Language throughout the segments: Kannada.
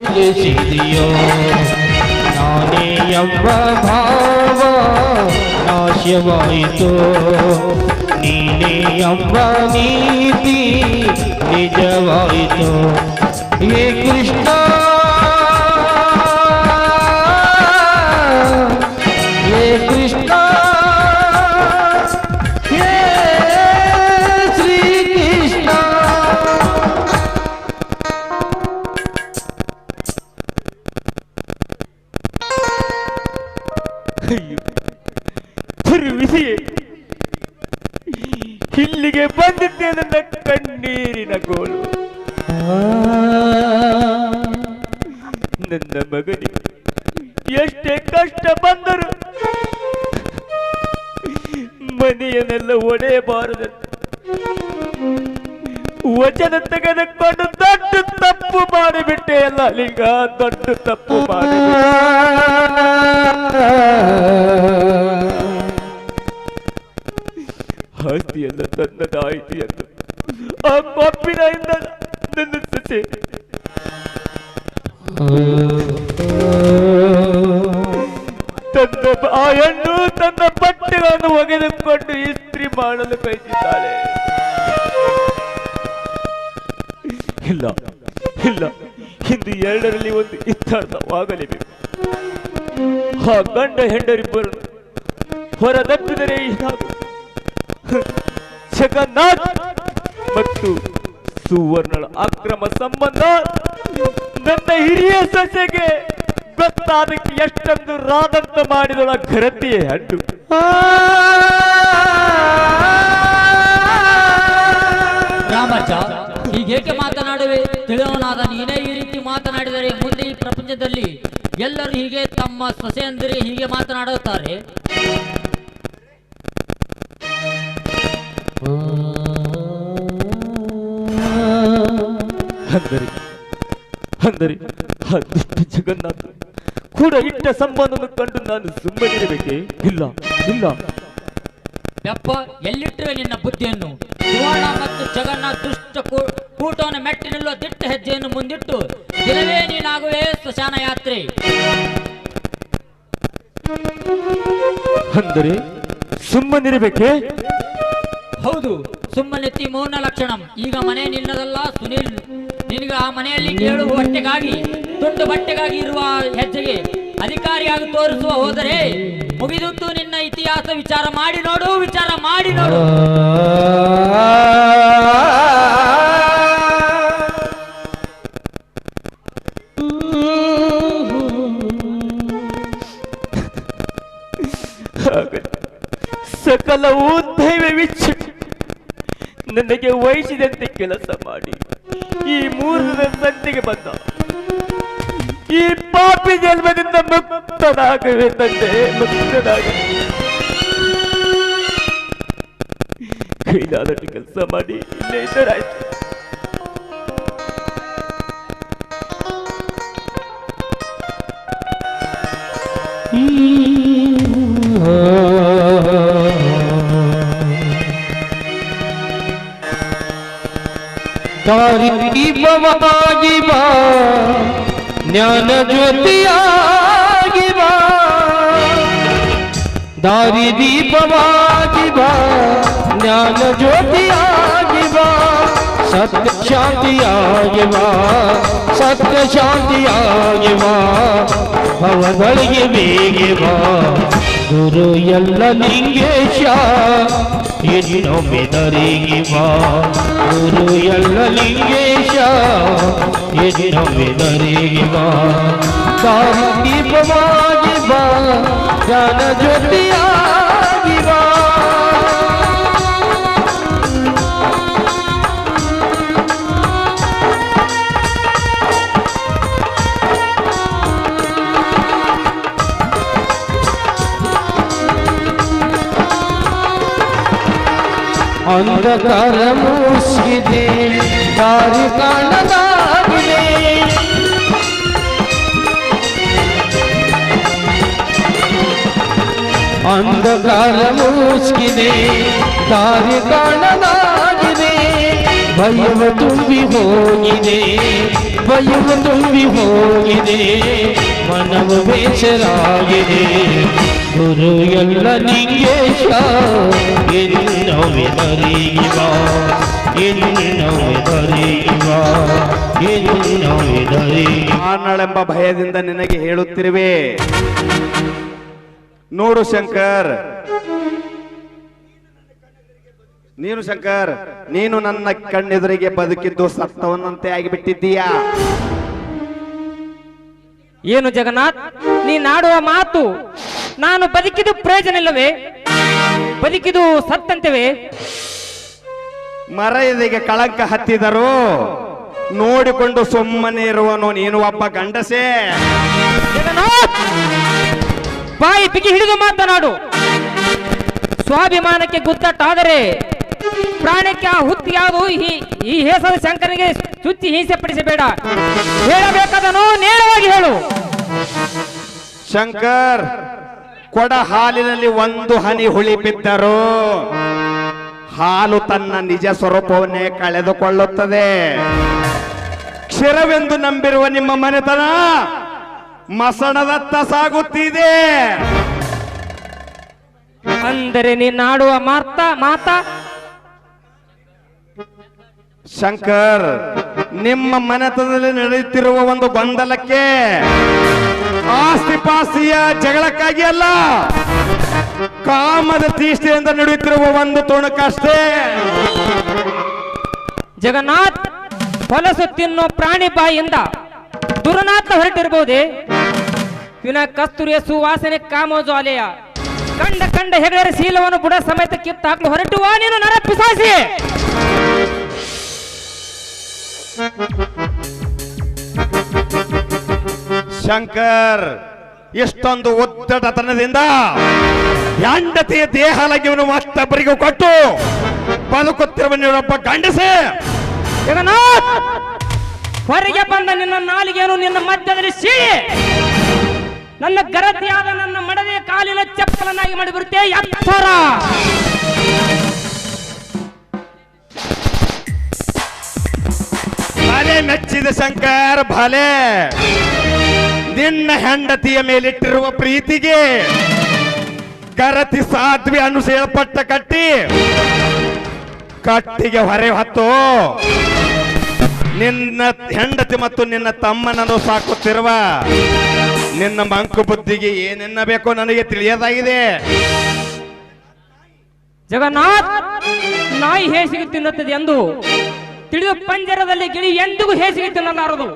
ಸಿದಿಯೋ ನಾನೇ ಎಂಬ ಭಾವ ನಾಶವಾಯಿತು, ನೀನೇ ಎಂಬ ನೀತಿ ನಿಜವಾಯಿತು. ಹೇ ಕೃಷ್ಣ ಹೇ ಕೃಷ್ಣ ಹೇ ಶ್ರೀ ಕೃಷ್ಣ. ಇಲ್ಲಿಗೆ ಬಂದಿದ್ದೆ ನನ್ನ ಕಣ್ಣೀರಿನ ಗೋಳು. ನನ್ನ ಮಗನಿಗೆ ಎಷ್ಟೇ ಕಷ್ಟ ಬಂದರು ಮನೆಯನ್ನೆಲ್ಲ ಒಡೆಯಬಾರದಂತ ವಚನ ತೆಗೆದುಕೊಂಡು ದೊಡ್ಡ ತಪ್ಪು ಮಾಡಿಬಿಟ್ಟೆ. ಅಲ್ಲ ಲಿಂಗ, ದೊಡ್ಡ ತಪ್ಪು ಮಾಡಿಬಿಟ್ಟೆ. ಆಸ್ತಿಯೆಲ್ಲ ತನ್ನದಾಯಿತು ಎಂದು ಆ ಕೊಪ್ಪಿನಿಂದ ನನ್ನ ಸೊಸೆ ಆ ಹೆಣ್ಣು ತನ್ನ ಬಟ್ಟೆಗಳನ್ನು ಒಗೆದುಕೊಂಡು ಇಸ್ತ್ರಿ ಮಾಡಲು ಬಯಸಿದ್ದಾಳೆ. ಇಲ್ಲ ಇಲ್ಲ, ಇಂದು ಎರಡರಲ್ಲಿ ಒಂದು ಇತ್ಯರ್ಥವಾಗಲೇಬೇಕು. ಆ ಗಂಡ ಹೆಂಡರಿಬ್ಬರು ಹೊರದಪ್ಪಿದರೆ ಜಗನ್ನಾಥ್ ಮತ್ತು ಸುವರ್ಣಳ ಅಕ್ರಮ ಸಂಬಂಧ ನನ್ನ ಹಿರಿಯ ಸೊಸೆಗೆ ಗೊತ್ತಾದಕ್ಕೆ ಎಷ್ಟೊಂದು ರಾದಂತ ಮಾಡಿದಳ ಘರತಿಯೇ ಅಡ್ಡು. ರಾಮಜ್ಜ, ಹೀಗೇಕೆ ಮಾತನಾಡುವೆ? ತಿಳಿಯೋನಾದ ನೀನೇ ಈ ರೀತಿ ಮಾತನಾಡಿದರೆ ಮುಂದೆ ಈ ಪ್ರಪಂಚದಲ್ಲಿ ಎಲ್ಲರೂ ಹೀಗೆ ತಮ್ಮ ಸೊಸೆಯಂದರೆ ಹೀಗೆ ಮಾತನಾಡುತ್ತಾರೆ. ಅಂದರೆ ಜಗನ್ನಾಥ ಕೂಡ ಇಟ್ಟ ಸಂಬಂಧವನ್ನು ಕಂಡು ನಾನು ಸುಮ್ಮನಿರಬೇಕೆ? ಇಲ್ಲ ಇಲ್ಲ. ಬೆಪ್ಪ, ಎಲ್ಲಿಟ್ಟರೆ ನಿನ್ನ ಬುದ್ಧಿಯನ್ನು? ಸುವರ್ಣ ಮತ್ತು ಜಗನ್ನಾಥ್ ದುಷ್ಟ ಕೂಟವನ್ನು ಮೆಟ್ಟಿ ನಿಲ್ಲುವ ದಿಟ್ಟ ಹೆಜ್ಜೆಯನ್ನು ಮುಂದಿಟ್ಟು ದಿನವೇ ನೀನಾಗುವೆ ಸ್ಮಶಾನ ಯಾತ್ರೆ. ಅಂದರೆ ಸುಮ್ಮನಿರಬೇಕೆ? ಹೌದು, ಸುಮ್ಮನೆತ್ತಿ ಮೌನ ಲಕ್ಷಣಂ. ಈಗ ಮನೆ ನಿನ್ನದಲ್ಲ ಸುನಿಲ್. ನಿನಗೆ ಆ ಮನೆಯಲ್ಲಿ ಕೇಳುವ ಬಟ್ಟೆಗಾಗಿ, ತುಂಡು ಬಟ್ಟೆಗಾಗಿ ಇರುವ ಹೆಜ್ಜೆಗೆ ಅಧಿಕಾರಿಯಾಗಿ ತೋರಿಸುವ ಹೋದರೆ ಮುಗಿದುತ್ತು ನಿನ್ನ ಇತಿಹಾಸ. ವಿಚಾರ ಮಾಡಿ ನೋಡು, ವಿಚಾರ ಮಾಡಿ ನೋಡು. ಸಕಲವೂ ದೈವ ವಿಚ್ಛ ನನಗೆ ವಹಿಸಿದಂತೆ ಕೆಲಸ ಮಾಡಿ ಈ ಮೂರನೇ ಸಂತೆಗೆ ಬಂದ. ಈ ಪಾಪಿ ಜನ್ಮದಿಂದ ಮುಕ್ತನಾಗವೆ ತಂದೆ, ಮುಕ್ತನಾಗವೆ. ಕೈಲಾದಷ್ಟು ಕೆಲಸ ಮಾಡಿ ಇಲ್ಲೇ ಇದ್ದರಾಯ್ತು. ದಾರಿ ದೀಪವಾಗಿ ಬಾ, ಜ್ಞಾನ ಜ್ಯೋತಿಯಾಗಿ ಬಾ. ದಾರಿ ದೀಪವಾಗಿ ಬಾ, ಜ್ಞಾನ ಜ್ಯೋತಿಯಾಗಿ ಬಾ. ಸತ್ಯ ಶಾಂತಿಯಾಗಿ ಬಾ, ಸತ್ಯ ಶಾಂತಿಯಾಗಿ ಬಾ. ಭವಗಳಿಗೆ ಬೇಗೆ ಬಾ. ಗುರು ಎಲ್ಲ ಲಿಂಗೇಶ ಇನ್ನೊಮ್ಮೆ ದರಿಗೆ ಬಾ. ಗುರು ಎಲ್ಲ ಲಿಂಗೇಶ ಇನ್ನೊಮ್ಮೆ ದರಿಗೆ ಬಾ. ದಾರಿ ದೀಪವಾಗಿ ಬಾ, ಜ್ಞಾನ ಜ್ಯೋತಿಯಾಗಿ ಬಾ. ಅಂಧಕಾರ ಮುಗಿಸಿದೆ, ದಾರಿ ಕಾಣದಾಗಿದೆ. ಅಂಧಕಾರ ಮುಗಿಸಿದೆ, ದಾರಿ ಕಾಣದಾಗಿದೆ. ಭಯವ ತುಂಬಿ ಹೋಗಿದೆ, ಭಯವ ತುಂಬಿ ಹೋಗಿದೆ, ಮನವು ಬೇಸರಾಗಿದೆ. ಗುರು ಎಲ್ಲ ಲಿಂಗೇಶ ಇನ್ನೊಮ್ಮೆ ಧರಿಗಿವ, ಇನ್ನೊಮ್ಮೆ ಧರಿಗಿವ, ಇನ್ನೊಮ್ಮೆ ಧರಿಗಿವ. ಆನಳೆಂಬ ಭಯದಿಂದ ನಿನಗೆ ಹೇಳುತ್ತಿರುವೆ. ನೋಡು ಶಂಕರ್, ನೀನು ನನ್ನ ಕಣ್ಣೆದುರಿಗೆ ಬದುಕಿದ್ದು ಸತ್ತವನಂತೆ ಆಗಿಬಿಟ್ಟಿದ್ದೀಯಾ. ಏನು ಜಗನ್ನಾಥ್, ನೀನಾಡುವ ಮಾತು ನಾನು ಬದುಕಿದು ಪ್ರಯೋಜನ ಇಲ್ಲವೇ? ಬದುಕಿದು ಸತ್ತಂತೆವೇ? ಮರ ಎದೆಗೆ ಕಳಂಕ ಹತ್ತಿದರು ನೋಡಿಕೊಂಡು ಸುಮ್ಮನೆ ಇರುವನು ನೀನು ಒಬ್ಬ ಗಂಡಸೇ. ಜಗನ್ನಾಥ್, ಬಾಯಿ ಬಿಗಿ ಹಿಡಿದು ಮಾತನಾಡು. ಸ್ವಾಭಿಮಾನಕ್ಕೆ ಗುದ್ದಟ್ಟಾದರೆ ಪ್ರಾಣಕ್ಕೆ ಆ ಹುತ್ತಿಯಾವುದು ಈ ಹೇಸದ ಶಂಕರನಿಗೆ ಚುಚ್ಚಿ ಹಿಂಸೆ ಪಡಿಸಬೇಡ. ಹೇಳಬೇಕಾದನು ನೇರವಾಗಿ ಹೇಳು. ಶಂಕರ್, ಕೊಡ ಹಾಲಿನಲ್ಲಿ ಒಂದು ಹನಿ ಹುಳಿ ಬಿದ್ದರೂ ಹಾಲು ತನ್ನ ನಿಜ ಸ್ವರೂಪವನ್ನೇ ಕಳೆದುಕೊಳ್ಳುತ್ತದೆ. ಕ್ಷೀರವೆಂದು ನಂಬಿರುವ ನಿಮ್ಮ ಮನೆತನ ಮಸಣದತ್ತ ಸಾಗುತ್ತಿದೆ. ಅಂದರೆ ನೀನಾಡುವ ಮಾತ ಶಂಕರ್, ನಿಮ್ಮ ಮನೆತನದಲ್ಲಿ ನಡೆಯುತ್ತಿರುವ ಒಂದು ಗೊಂದಲಕ್ಕೆ ಆಸ್ತಿ ಪಾಸ್ತಿಯ ಜಗಳಕ್ಕಾಗಿ ಅಲ್ಲ, ಕಾಮದ ತೀಷ್ಣೆಯಿಂದ ನಡೆಯುತ್ತಿರುವ ಒಂದು ತುಣುಕಷ್ಟೇ. ಜಗನ್ನಾಥ್, ಹೊಲಸು ತಿನ್ನೋ ಪ್ರಾಣಿ ಬಾಯಿಯಿಂದ ದುರನಾಥ ಹೊರಟಿರಬಹುದೇ? ವಿನ ಕಸ್ತೂರಿಯ ಸುವಾಸನೆ ಕಾಮೋಜ್ವಾಲೆಯ ಕಂಡ ಹೆಗಡೆಯ ಶೀಲವನ್ನು ಬುಡ ಸಮೇತ ಕಿತ್ತಾಕ್ಲು ಹೊರಟುವ ನೀನು ನರ ಪಿಸಾಸಿ. ಶಂಕರ್, ಎಷ್ಟೊಂದು ಒತ್ತಡತನದಿಂದ ಹೆಂಡತಿಯ ದೇಹ ಲಗ್ಯವನ್ನು ಮತ್ತೊಬ್ಬರಿಗೂ ಕೊಟ್ಟು ಬದುಕುತ್ತಿರುವ ನೀನೊಬ್ಬ ಗಂಡಸೆ. ಜಗನ್ನಾಥ್, ಹೊರಗೆ ಬಂದ ನಿನ್ನ ನಾಲಿಗೆಯನ್ನು ನಿನ್ನ ಮಧ್ಯದಲ್ಲಿ ಸೀಳಿ ನನ್ನ ಗರತಿಯಾದ ನನ್ನ ಮಡದೆಯ ಕಾಲಿನ ಚಪ್ಪಲನ್ನಾಗಿ ಮಾಡಿಬಿಡುತ್ತೆ. ಎತ್ತರ ಭಲೆ ಮೆಚ್ಚಿದ ಶಂಕರ್, ಭಲೆ. ನಿನ್ನ ಹೆಂಡತಿಯ ಮೇಲಿಟ್ಟಿರುವ ಪ್ರೀತಿಗೆ ಗರತಿ ಸಾಧ್ವಿ ಅನುಸೇಳಪಟ್ಟ ಕಟ್ಟಿಗೆ ಹೊರೆ ಹೊತ್ತು ನಿನ್ನ ಹೆಂಡತಿ ಮತ್ತು ನಿನ್ನ ತಮ್ಮನನ್ನು ಸಾಕುತ್ತಿರುವ ನಿನ್ನ ಮಂಕು ಬುದ್ಧಿಗೆ ಏನೆನ್ನಬೇಕೋ ನನಗೆ ತಿಳಿಯದಾಗಿದೆ. ಜಗನ್ನಾಥ್, ನಾಯಿ ಹೇಸಿಗೆ ತಿನ್ನುತ್ತದೆ ಎಂದು ತಿಳಿದು ಪಂಜರದಲ್ಲಿ ಗಿಳಿ ಎಂದಿಗೂ ಹೇಸಿಗೆ ತಿನ್ನಲಾರದು.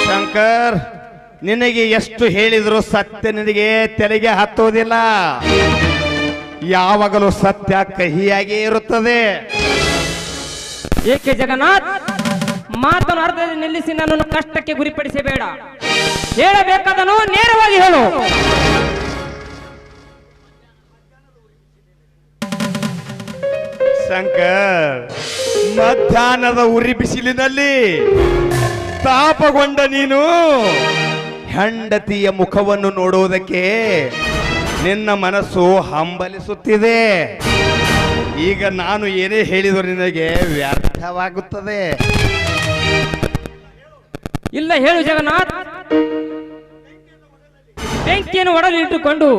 ಶಂಕರ್, ನಿನಗೆ ಎಷ್ಟು ಹೇಳಿದ್ರು ಸತ್ಯ ನಿನಗೆ ತೆರೆಗೆ ಹತ್ತುವುದಿಲ್ಲ. ಯಾವಾಗಲೂ ಸತ್ಯ ಕಹಿಯಾಗೇ ಇರುತ್ತದೆ. ಏಕೆ ಜಗನ್ನಾಥ್, ಮಾತನ್ನು ಅರ್ಧದಲ್ಲಿ ನಿಲ್ಲಿಸಿ ನನ್ನನ್ನು ಕಷ್ಟಕ್ಕೆ ಗುರಿಪಡಿಸಬೇಡ. ಹೇಳಬೇಕಾದನು ನೇರವಾಗಿ ಹೇಳು. ಶಂಕರ್, ಮಧ್ಯಾಹ್ನದ ಉರಿ ಬಿಸಿಲಿನಲ್ಲಿ ತಾಪಗೊಂಡ ನೀನು ಹೆಂಡತಿಯ ಮುಖವನ್ನು ನೋಡುವುದಕ್ಕೆ ನಿನ್ನ ಮನಸ್ಸು ಹಂಬಲಿಸುತ್ತಿದೆ. ಈಗ ನಾನು ಏನೇ ಹೇಳಿದರೂ ನಿನಗೆ ವ್ಯರ್ಥವಾಗುತ್ತದೆ. ಇಲ್ಲ, ಹೇಳು ಜಗನ್ನಾಥ್. ಬೆಂಕಿಯನ್ನು ಒಡಲಿಟ್ಟುಕೊಂಡು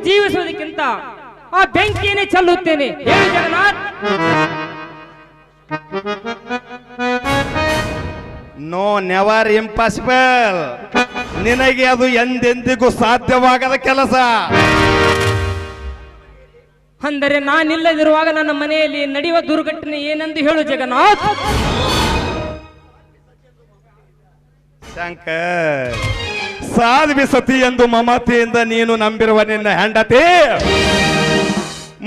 ಜೀವಿಸುವುದಕ್ಕಿಂತ ಆ ಬೆಂಕಿಯನ್ನೇ ಚೆಲ್ಲುತ್ತೇನೆ. ಹೇಳು ಜಗನ್ನಾಥ್. No, never impossible. ನಿನಗೆ ಅದು ಎಂದೆಂದಿಗೂ ಸಾಧ್ಯವಾಗದ ಕೆಲಸ. ಅಂದರೆ ನಾನಿಲ್ಲದಿರುವಾಗ ನನ್ನ ಮನೆಯಲ್ಲಿ ನಡೆಯುವ ದುರ್ಘಟನೆ ಏನೆಂದು ಹೇಳು ಜಗನ್ನಾಥ್. ಶಂಕರ್, ಸಾಧ್ವಿ ಸತಿ ಎಂದು ಮಮತೆಯಿಂದ ನೀನು ನಂಬಿರುವ ನಿನ್ನ ಹೆಂಡತಿ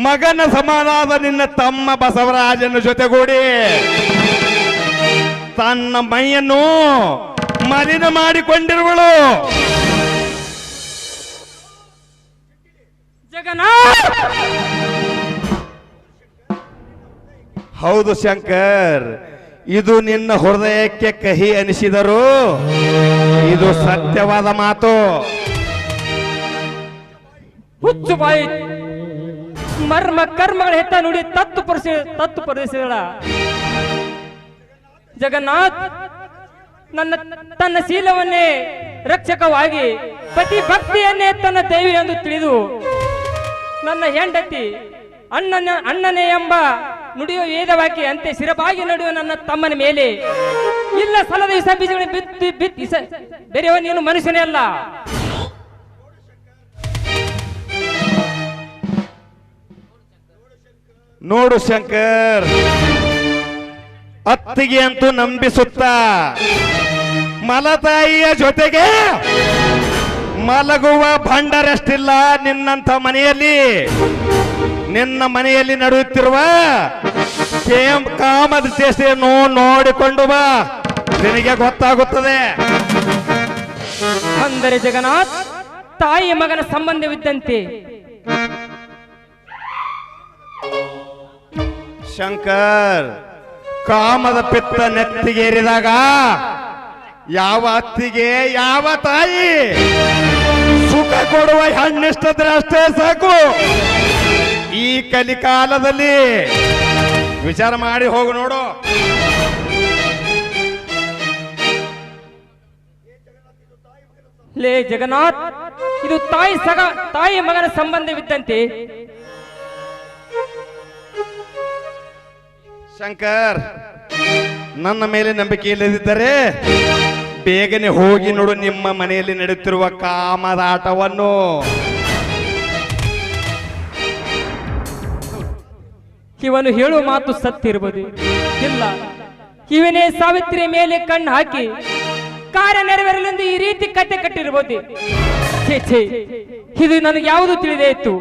ಮಗನ ಸಮಾನಾದ ನಿನ್ನ ತಮ್ಮ ಬಸವರಾಜನ ಜೊತೆಗೂಡಿ ತನ್ನ ಮೈಯನ್ನು ಮಲಿನ ಮಾಡಿಕೊಂಡಿರುವಳು. ಜಗನ್ನಾಥ್, ಹೌದು ಶಂಕರ್, ಇದು ನಿನ್ನ ಹೃದಯಕ್ಕೆ ಕಹಿ ಅನಿಸಿದರೂ ಇದು ಸತ್ಯವಾದ ಮಾತು. ಹುಚ್ಚು ಬಾಯಿ ಮರ್ಮ ಕರ್ಮಗಳ ಹೆತ್ತ ನುಡಿ ತತ್ತು ಪರಿಸಿದಳ ಜಗನ್ನಾಥ್ ತನ್ನ ಶೀಲವನ್ನೇ ರಕ್ಷಕವಾಗಿ ಪತಿ ಭಕ್ತಿಯನ್ನೇ ತನ್ನ ದೈವಿ ಎಂದು ತಿಳಿದು ನನ್ನ ಹೆಂಡತಿ ಅಣ್ಣನೇ ಎಂಬ ನುಡಿಯುವ ವೇದವಾಕ್ಯ ಅಂತೆ ಶಿರಬಾಗಿ ನಡೆಯುವ ನನ್ನ ತಮ್ಮನ ಮೇಲೆ ಇಲ್ಲ ಸಲದ ವಿಷ ಬೀಜಗಳನ್ನು ಬಿತ್ತಿ ಬೇರೆಯವ ನೀನು ಮನುಷ್ಯನೇ ಅಲ್ಲ. ನೋಡು ಶಂಕರ್, ಅತ್ತಿಗೆ ಅಂತೂ ನಂಬಿಸುತ್ತ ಮಲತಾಯಿಯ ಜೊತೆಗೆ ಮಲಗುವ ಭಂಡರಷ್ಟಿಲ್ಲ ನಿನ್ನಂಥ ಮನೆಯಲ್ಲಿ. ನಿನ್ನ ಮನೆಯಲ್ಲಿ ನಡೆಯುತ್ತಿರುವ ಕಾಮದ ಚೇಷ್ಟೆಯನ್ನು ನೋಡಿಕೊಂಡು ಬಾ, ನಿನಗೆ ಗೊತ್ತಾಗುತ್ತದೆ. ಅಂದರೆ ಜಗನ್ನಾಥ್ ತಾಯಿ ಮಗನ ಸಂಬಂಧವಿದ್ದಂತೆ. ಶಂಕರ್, ಕಾಮದ ಪಿತ್ತ ನೆತ್ತಿಗೇರಿದಾಗ ಯಾವ ಅತ್ತಿಗೆ ಯಾವ ತಾಯಿ ಸುಖ ಕೊಡುವ ಹೆಣ್ಣಿಷ್ಟದ್ರೆ ಅಷ್ಟೇ ಸಾಕು. ಈ ಕಲಿಕಾಲದಲ್ಲಿ ವಿಚಾರ ಮಾಡಿ ಹೋಗು ನೋಡು. ಲೇ ಜಗನ್ನಾಥ್, ಇದು ತಾಯಿ ಮಗನ ಸಂಬಂಧವಿದ್ದಂತೆ. ಶಂಕರ್, ನನ್ನ ಮೇಲೆ ನಂಬಿಕೆ ಇಲ್ಲದಿದ್ದರೆ ಬೇಗನೆ ಹೋಗಿ ನೋಡು ನಿಮ್ಮ ಮನೆಯಲ್ಲಿ ನಡೆಯುತ್ತಿರುವ ಕಾಮದ ಆಟವನ್ನು. ಇವನು ಹೇಳುವ ಮಾತು ಸತ್ಯ ಇರಬಹುದು, ಇಲ್ಲ ಇವನೇ ಸಾವಿತ್ರಿಯ ಮೇಲೆ ಕಣ್ಣು ಹಾಕಿ ಕಾರ್ಯ ನೆರವೇರಲೆಂದು ಈ ರೀತಿ ಕತೆ ಕಟ್ಟಿರಬಹುದು. ಛೇ ಛೇ, ಇದು ನನಗೆ ಯಾವುದು ತಿಳಿದೇ ಇತ್ತು.